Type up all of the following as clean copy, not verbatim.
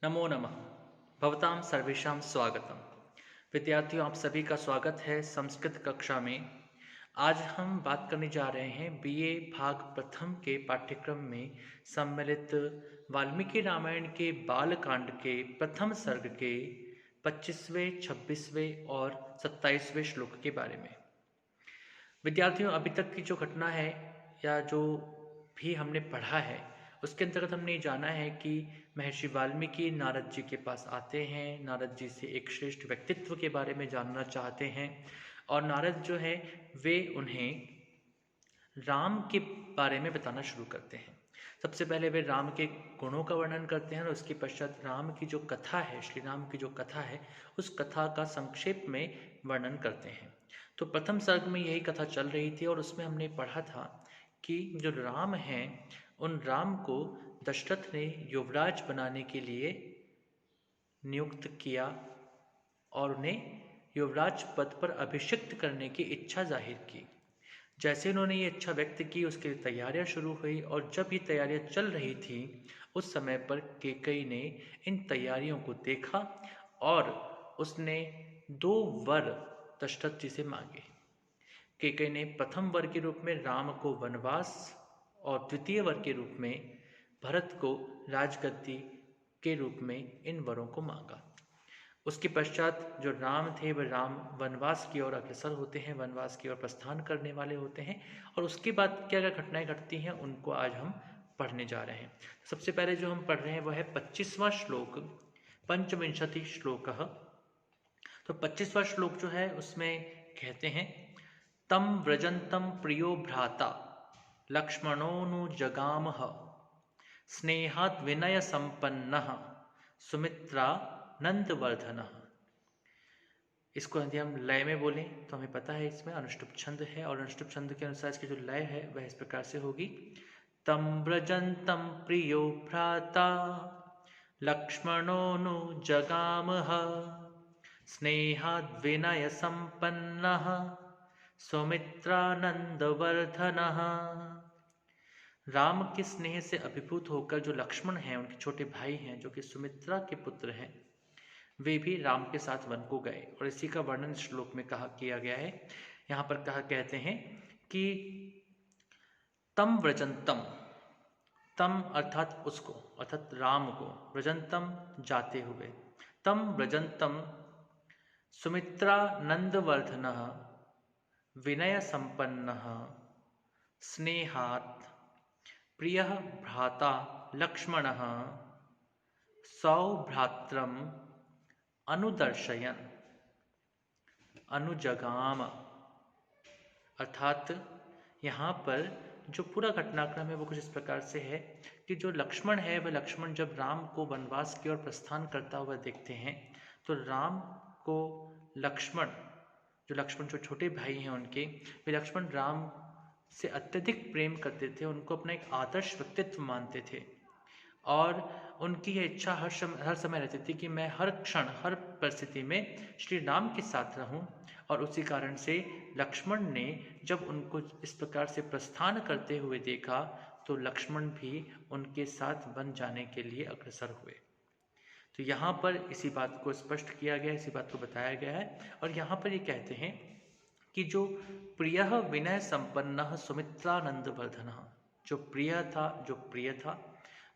नमो नमः। भवतां सर्वेषां स्वागतम्। विद्यार्थियों, आप सभी का स्वागत है संस्कृत कक्षा में। आज हम बात करने जा रहे हैं बीए भाग प्रथम के पाठ्यक्रम में सम्मिलित वाल्मीकि रामायण के बालकांड के प्रथम सर्ग के 25वें, 26वें और 27वें श्लोक के बारे में। विद्यार्थियों, अभी तक की जो घटना है या जो भी हमने पढ़ा है उसके अंतर्गत हमने जाना है कि महर्षि वाल्मीकि नारद जी के पास आते हैं, नारद जी से एक श्रेष्ठ व्यक्तित्व के बारे में जानना चाहते हैं और नारद जो है वे उन्हें राम के बारे में बताना शुरू करते हैं। सबसे पहले वे राम के गुणों का वर्णन करते हैं और उसके पश्चात राम की जो कथा है, श्री राम की जो कथा है, उस कथा का संक्षेप में वर्णन करते हैं। तो प्रथम सर्ग में यही कथा चल रही थी और उसमें हमने पढ़ा था कि जो राम हैं उन राम को दशरथ ने युवराज बनाने के लिए नियुक्त किया और उन्हें युवराज पद पर अभिषिक्त करने की इच्छा जाहिर की। जैसे उन्होंने ये इच्छा व्यक्त की, उसके लिए तैयारियां शुरू हुई और जब ये तैयारियां चल रही थी उस समय पर केकई ने इन तैयारियों को देखा और उसने दो वर दशरथ जी से मांगे। केकई ने प्रथम वर के रूप में राम को वनवास और द्वितीय वर के रूप में भरत को राजगद्दी के रूप में इन वरों को मांगा। उसके पश्चात जो राम थे वह राम वनवास की ओर अग्रसर होते हैं, वनवास की ओर प्रस्थान करने वाले होते हैं और उसके बाद क्या क्या घटनाएं घटती हैं उनको आज हम पढ़ने जा रहे हैं। सबसे पहले जो हम पढ़ रहे हैं वह है 25वां श्लोक, पंचविंशति श्लोक। तो 25वां श्लोक जो है उसमें कहते हैं, तम व्रजंतम प्रियो भ्राता लक्ष्मणोनु जगामह स्नेहात विनय संपन्न सुमित्रा नंदवर्धन। इसको यदि हम लय में बोलें तो हमें पता है इसमें अनुष्टुप छंद है और अनुष्टुप छंद के अनुसार इसकी जो लय है वह इस प्रकार से होगी, तम व्रजंतम प्रियो भ्राता लक्ष्मणोनु जगामह स्नेहाद् विनय संपन्नः सौमित्रानंदवर्धनः। राम के स्नेह से अभिभूत होकर जो लक्ष्मण हैं, उनके छोटे भाई हैं जो कि सुमित्रा के पुत्र हैं, वे भी राम के साथ वन को गए और इसी का वर्णन श्लोक में कहा किया गया है। यहाँ पर कहते हैं कि तम व्रजंतम, तम अर्थात उसको, अर्थात राम को, व्रजंतम जाते हुए, तम व्रजंतम सुमित्रा नंदवर्धन विनय संपन्न स्नेहात् प्रिय भ्राता लक्ष्मण सौभ्रात्रम अनुदर्शयन अनुजगाम। अर्थात यहाँ पर जो पूरा घटनाक्रम है वो कुछ इस प्रकार से है कि जो लक्ष्मण है वह लक्ष्मण जब राम को वनवास की ओर प्रस्थान करता हुआ देखते हैं तो राम को लक्ष्मण जो छोटे भाई हैं उनके, वे लक्ष्मण राम से अत्यधिक प्रेम करते थे, उनको अपना एक आदर्श व्यक्तित्व मानते थे और उनकी यह इच्छा हर समय रहती थी कि मैं हर क्षण हर परिस्थिति में श्री राम के साथ रहूं और उसी कारण से लक्ष्मण ने जब उनको इस प्रकार से प्रस्थान करते हुए देखा तो लक्ष्मण भी उनके साथ वन जाने के लिए अग्रसर हुए। तो यहाँ पर इसी बात को स्पष्ट किया गया, इसी बात को बताया गया है और यहाँ पर ये कहते हैं कि जो प्रिय विनय संपन्न सुमित्रानंदवर्धन, जो प्रिय था,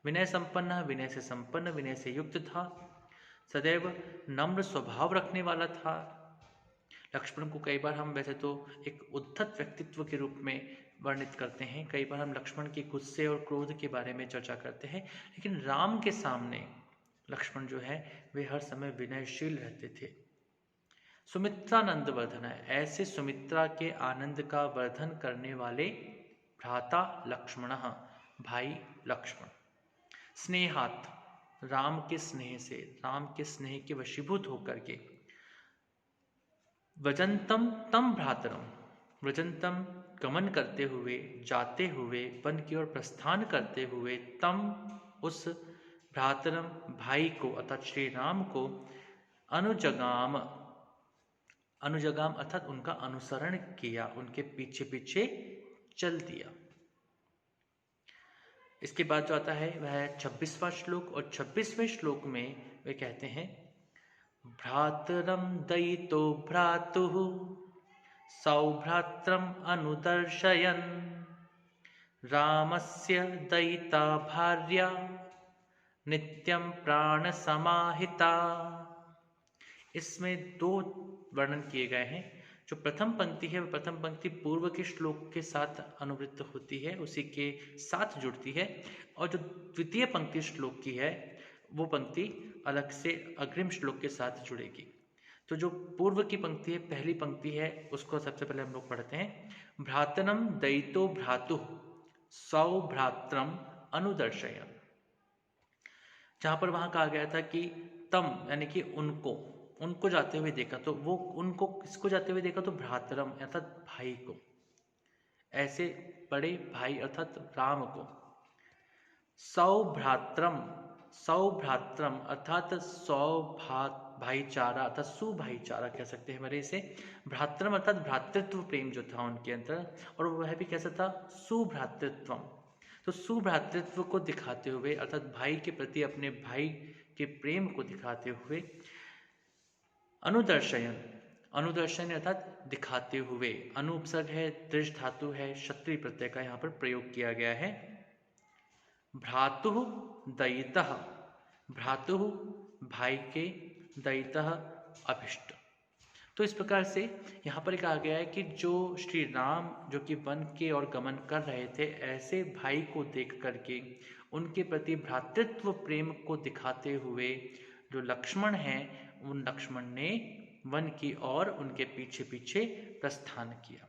विनय संपन्न, विनय से संपन्न, विनय से युक्त था, सदैव नम्र स्वभाव रखने वाला था। लक्ष्मण को कई बार हम वैसे तो एक उद्धत व्यक्तित्व के रूप में वर्णित करते हैं, कई बार हम लक्ष्मण के गुस्से और क्रोध के बारे में चर्चा करते हैं, लेकिन राम के सामने लक्ष्मण जो है वे हर समय विनयशील रहते थे। सुमित्रानंद वर्धन है, ऐसे सुमित्रा के आनंद का वर्धन करने वाले भ्राता लक्ष्मण, भाई लक्ष्मण, स्नेहात, राम के स्नेह से, राम के स्नेह के वशीभूत होकर के, व्रजंतम तम भ्रातरम, व्रजंतम गमन करते हुए, जाते हुए, वन की ओर प्रस्थान करते हुए, तम उस भ्रातरम भाई को अर्थात श्री राम को, अनुजगाम, अनुजगाम अर्थात उनका अनुसरण किया, उनके पीछे पीछे चल दिया। इसके बाद जो आता है वह है 26वां श्लोक, और 26वें श्लोक में वे कहते हैं भ्रातरम दयितो भ्रातुः सौभ्रात्रम अनुदर्शयन् रामस्य दयिता भार्या नित्यं प्राण समाहिता। इसमें दो वर्णन किए गए हैं। जो प्रथम पंक्ति है वह प्रथम पंक्ति पूर्व के श्लोक के साथ अनुवृत्त होती है, उसी के साथ जुड़ती है, और जो द्वितीय पंक्ति श्लोक की है वो पंक्ति अलग से अग्रिम श्लोक के साथ जुड़ेगी। तो जो पूर्व की पंक्ति है, पहली पंक्ति है, उसको सबसे पहले हम लोग पढ़ते हैं। भ्रातरम दयितो भ्रातुः सौभ्रात्रम अनुदर्शयन्। जहां पर वहां कहा गया था कि तम यानी कि उनको जाते हुए देखा, तो वो उनको किसको जाते हुए देखा, तो भ्रातरम अर्थात भाई को, ऐसे बड़े भाई अर्थात राम को। सौभ्रात्रम अर्थात भाईचारा अर्थात सुभाईचारा कह सकते हैं हमारे इसे। भ्रातरम अर्थात भ्रातृत्व प्रेम जो था उनके अंदर, और वह भी कैसा था, सुभ्रातृत्वम। तो सुभ्रातृत्व को दिखाते हुए अर्थात भाई के प्रति अपने भाई के प्रेम को दिखाते हुए अनुदर्शन अर्थात दिखाते हुए, अनुपसर्ग है, दृश धातु है, क्षत्रिय प्रत्यय का यहाँ पर प्रयोग किया गया है। भ्रातुः दयितः, भ्रातुः भाई के, दयितः अभिष्ट। तो इस प्रकार से यहाँ पर कहा गया है कि जो श्री राम जो कि वन के और गमन कर रहे थे, ऐसे भाई को देख करके उनके प्रति भ्रातृत्व प्रेम को दिखाते हुए जो लक्ष्मण हैं, उन लक्ष्मण ने वन की ओर उनके पीछे पीछे प्रस्थान किया।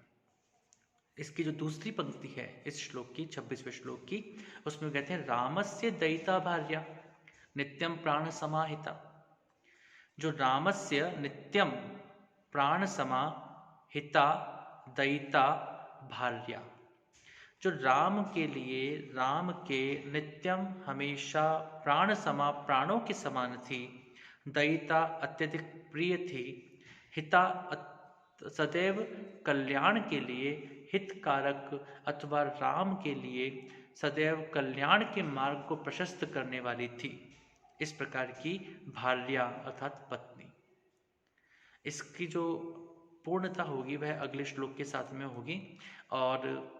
इसकी जो दूसरी पंक्ति है इस श्लोक की, 26वें श्लोक की, उसमें कहते हैं रामस्य दयिता भार्या नित्यम प्राण समाहिता। जो रामस्य नित्यम प्राण समाहिता दयिता भार्या, जो राम के लिए, राम के नित्यम हमेशा प्राण समा प्राणों के समान थी, दयिता अत्यधिक प्रिय थी, हिता सदैव कल्याण के लिए, हितकारक अथवा राम के लिए सदैव कल्याण के मार्ग को प्रशस्त करने वाली थी। इस प्रकार की भार्या अर्थात पत्नी। इसकी जो पूर्णता होगी वह अगले श्लोक के साथ में होगी। और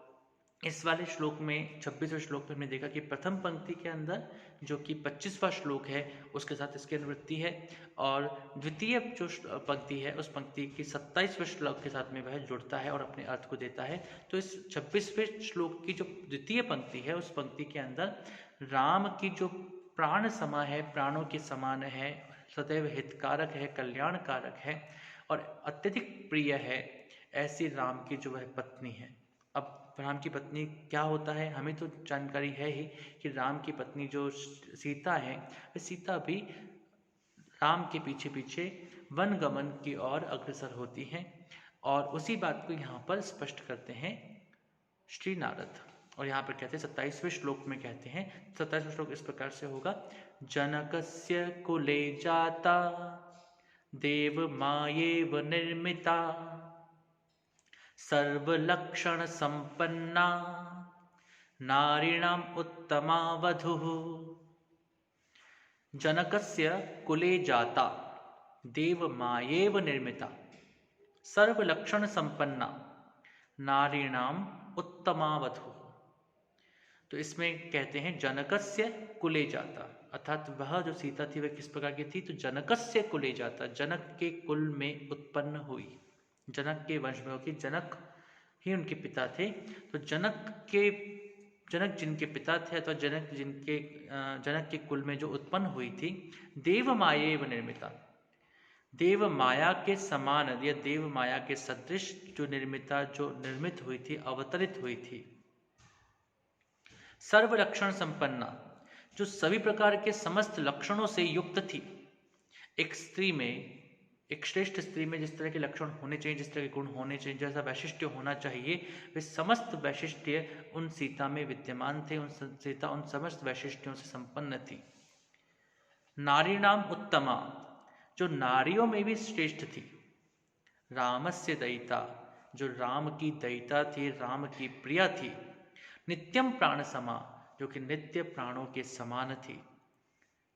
इस वाले श्लोक में 26वें श्लोक में हमने देखा कि प्रथम पंक्ति के अंदर जो कि 25वां श्लोक है उसके साथ इसकी अनुवृत्ति है, और द्वितीय जो पंक्ति है उस पंक्ति की 27वें श्लोक के साथ में वह जुड़ता है और अपने अर्थ को देता है। तो इस 26वें श्लोक की जो द्वितीय पंक्ति है उस पंक्ति के अंदर राम की जो प्राण समा है, प्राणों के समान है, सदैव हितकारक है, कल्याणकारक है और अत्यधिक प्रिय है, ऐसी राम की जो वह पत्नी है। अब राम की पत्नी क्या होता है, हमें तो जानकारी है ही कि राम की पत्नी जो सीता है, वह सीता भी राम के पीछे पीछे वन गमन की ओर अग्रसर होती हैं। और उसी बात को यहाँ पर स्पष्ट करते हैं श्री नारद। और यहाँ पर कहते हैं 27वें श्लोक में कहते हैं, 27वां श्लोक इस प्रकार से होगा, जनकस्य कुले जाता देव मायेव निर्मिता सर्वलक्षण संपन्ना नारीणाम उत्तमा वधुः। जनकस्य कुले जाता देव मायेव निर्मिता सर्वलक्षण संपन्ना नारीणाम उत्तमा वधुः। तो इसमें कहते हैं जनकस्य कुले जाता, अर्थात वह जो सीता थी वह किस प्रकार की थी, तो जनकस्य कुले जाता, जनक के कुल में उत्पन्न हुई, जनक के वंश में होगी, जनक ही उनके पिता थे। तो जनक जिनके पिता थे अथवा जनक के कुल में जो उत्पन्न हुई थी, देव मायेव निर्मिता, देव माया के समान या देव माया के सदृश जो निर्मित हुई थी, अवतरित हुई थी। सर्व लक्षण संपन्ना, जो सभी प्रकार के समस्त लक्षणों से युक्त थी। एक स्त्री में, एक श्रेष्ठ स्त्री में जिस तरह के लक्षण होने चाहिए, जिस तरह के गुण होने चाहिए, जैसा वैशिष्ट्य होना चाहिए, वे समस्त वैशिष्ट्य उन सीता में विद्यमान थे। सीता उन समस्त वैशिष्ट्यों से संपन्न थी। नारीणाम उत्तमा, जो नारियों में भी श्रेष्ठ थी। रामस्य दयिता, जो राम की दयिता थी, राम की प्रिया थी। नित्यम प्राण समा, जो कि नित्य प्राणों के समान थी,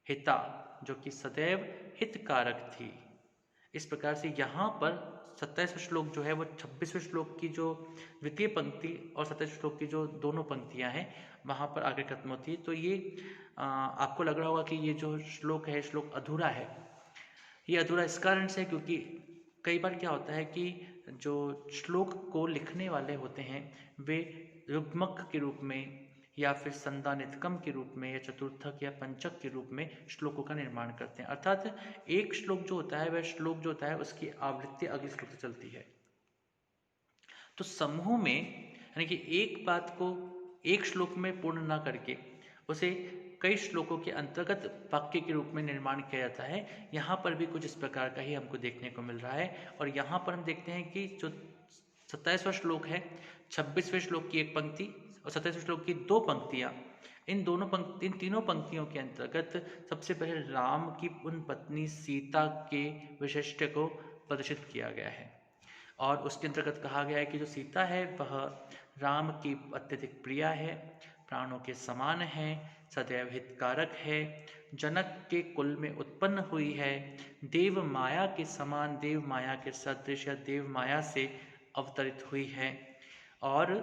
हिता जो कि सदैव हितकारक थी। इस प्रकार से यहाँ पर 27वें श्लोक जो है वो 26वें श्लोक की जो द्वितीय पंक्ति और 27वें श्लोक की जो दोनों पंक्तियां हैं वहाँ पर आगे खत्म होती है। तो ये आपको लग रहा होगा कि ये जो श्लोक है, श्लोक अधूरा है। ये अधूरा इस कारण से क्योंकि कई बार क्या होता है कि जो श्लोक को लिखने वाले होते हैं वे युग्मक के रूप में या फिर संदानितकम के रूप में या चतुर्थक या पंचक के रूप में श्लोकों का निर्माण करते हैं। अर्थात एक श्लोक जो होता है वह श्लोक जो होता है उसकी आवृत्ति अगले श्लोक से चलती है। तो समूह में यानी कि एक बात को एक श्लोक में पूर्ण ना करके उसे कई श्लोकों के अंतर्गत वाक्य के रूप में निर्माण किया जाता है। यहाँ पर भी कुछ इस प्रकार का ही हमको देखने को मिल रहा है। और यहाँ पर हम देखते हैं कि जो 27वां श्लोक है, 26वें श्लोक की एक पंक्ति और 27वें श्लोक की दो पंक्तियाँ, इन तीनों पंक्तियों के अंतर्गत सबसे पहले राम की उन पत्नी सीता के विशिष्ट को प्रदर्शित किया गया है। और उसके अंतर्गत कहा गया है कि जो सीता है वह राम की अत्यधिक प्रिया है, प्राणों के समान है, सदैव हितकारक है, जनक के कुल में उत्पन्न हुई है, देव माया के समान, देव माया के सदृश या देव माया से अवतरित हुई है और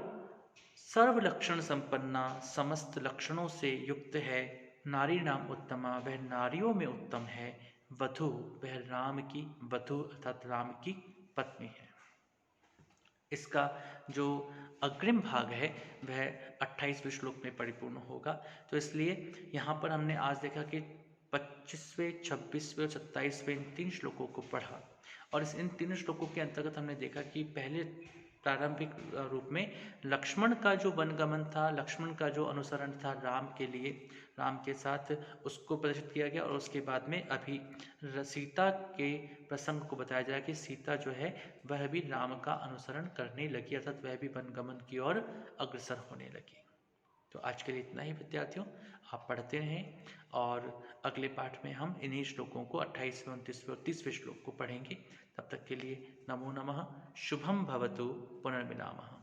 सर्व लक्षण संपन्ना, समस्त लक्षणों से युक्त है। नारी नाम उत्तमा, वह नारियों में उत्तम है। वधु, वह राम की वधु अर्थात राम की पत्नी है। इसका जो अग्रिम भाग है वह 28वें श्लोक में परिपूर्ण होगा। तो इसलिए यहाँ पर हमने आज देखा कि 25वें, 26वें और 27वें इन तीन श्लोकों को पढ़ा और इन तीनों श्लोकों के अंतर्गत हमने देखा कि पहले प्रारंभिक रूप में लक्ष्मण का जो वनगमन था, लक्ष्मण का जो अनुसरण था राम के लिए, राम के साथ, उसको प्रदर्शित किया गया। और उसके बाद में अभी सीता के प्रसंग को बताया जाए कि सीता जो है वह भी राम का अनुसरण करने लगी, अर्थात वह भी वनगमन की ओर अग्रसर होने लगी। तो आज के लिए इतना ही विद्यार्थियों, आप पढ़ते रहें और अगले पाठ में हम इन्हीं श्लोकों को 28वें, 29वें और 30वें श्लोक को पढ़ेंगे। तब तक के लिए नमो नमः। शुभम भवतु। पुनर्मिलामः।